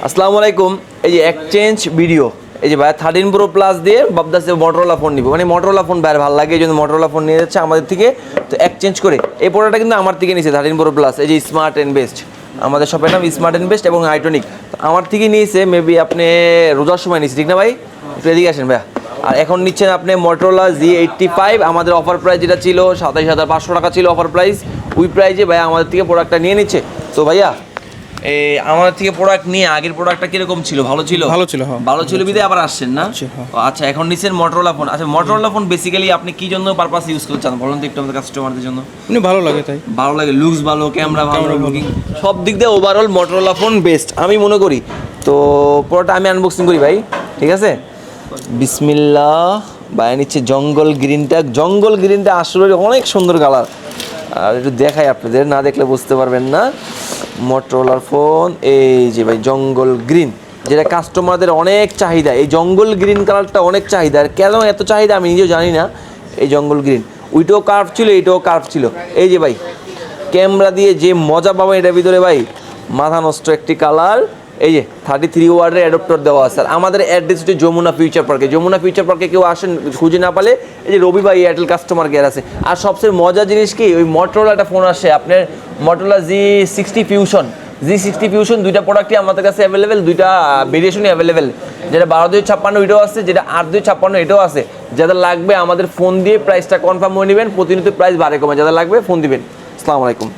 আসসালামু আলাইকুম। এই যে এক্সচেঞ্জ ভিডিও, এই যে ভাই 13 প্রো প্লাস দিয়ে ভাবতেছে মোটরোলা ফোন নিব, মানে মোটরোলা ফোন ভাই ভালো লাগে, এই জন্য মোটরোলা ফোন নিয়ে যাচ্ছে আমাদের থেকে। তো এক্সচেঞ্জ করে এই প্রোডাক্টটা কিন্তু আমার থেকে নিয়েছে 13 প্রো প্লাস, এই যে স্মার্ট অ্যান্ড বেস্ট, আমাদের শপের নাম স্মার্ট অ্যান্ড বেস্ট এবং আইটনিক। তো আমার থেকে নিয়েছে মেবি আপনি রোজার সময় নিয়েছে, ঠিক না ভাই? একটু এদিকে আসেন ভাইয়া। আর এখন নিচ্ছেন আপনি মোটরোলা Z85, আমাদের অফার প্রাইস যেটা ছিল 27,500 টাকা ছিল অফার প্রাইস, ওই প্রাইসে ভাইয়া আমাদের থেকে প্রোডাক্টটা নিয়ে নিচ্ছে। তো ভাইয়া এই আমাদের থেকে প্রোডাক্ট নিয়ে আগের প্রোডাক্টটা কিরকম ছিল? ভালো ছিল? ভালো ছিল, হ্যাঁ। ভালো ছিল বিদে আবার আসছেন না? হ্যাঁ। আচ্ছা, এখন নিচ্ছেন মোটরোলা ফোন। আচ্ছা, মোটরোলা ফোন বেসিক্যালি আপনি কি জন্য পারপাস ইউজ করতে চান বলুন তো একটু আমাদের কাস্টমারদের জন্য। এমনি ভালো লাগে তাই। ভালো লাগে, লুকস ভালো, ক্যামেরা ভালো, লুকিং সব দিক দিয়ে ওভারঅল মোটরোলা ফোন বেস্ট আমি মনে করি। তো পুরোটা আমি আনবক্সিং করি ভাই, ঠিক আছে? বিসমিল্লাহ। ভাই নিচ্ছে জঙ্গল গ্রিনটা। জঙ্গল গ্রিনটা আসলে অনেক সুন্দর কালার, আর একটু দেখাই আপনাদের, না দেখলে বুঝতে পারবেন না। মোটরোলার ফোন, এই যে ভাই জঙ্গল গ্রিন, যেটা কাস্টমারদের অনেক চাহিদা। এই জঙ্গল গ্রিন কালারটা অনেক চাহিদা, আর কেন এত চাহিদা আমি নিজেও জানি না। এই জঙ্গল গ্রিন, ওইটাও কার্ভ ছিল, এইটাও কার্ভ ছিল। এই যে ভাই ক্যামেরা দিয়ে যে মজা পাবেন এটার ভিতরে ভাই, মাথা নষ্ট একটি কালার। এই যে 33 ওয়াটের অ্যাডাপ্টার দেওয়া আছে। আর আমাদের অ্যাড্রেস হচ্ছে যমুনা ফিউচার পার্কে। যমুনা ফিউচার পার্কে কেউ আসেন খুঁজে না পালে এই যে রবি ভাই এয়ারটেল কাস্টমার কেয়ার আছে। আর সবচেয়ে মজার জিনিস কি, ওই মোটরোলা একটা ফোন আসে আপনার, মোটরোলা Z60 ফিউশন, দুইটা প্রোডাক্টই আমাদের কাছে অ্যাভেলেবেল, দুইটা ভেরিয়েশনই অ্যাভেলেবেল। যেটা 12/256 ওইটাও আছে, যেটা 8/256 এটাও আছে। যাদের লাগবে আমাদের ফোন দিয়ে প্রাইসটা কনফার্ম হয়ে নেবেন, প্রতিনিয়ত প্রাইস বাড়ে কমে, যাদের লাগবে ফোন দিবেন। আসসালামু আলাইকুম।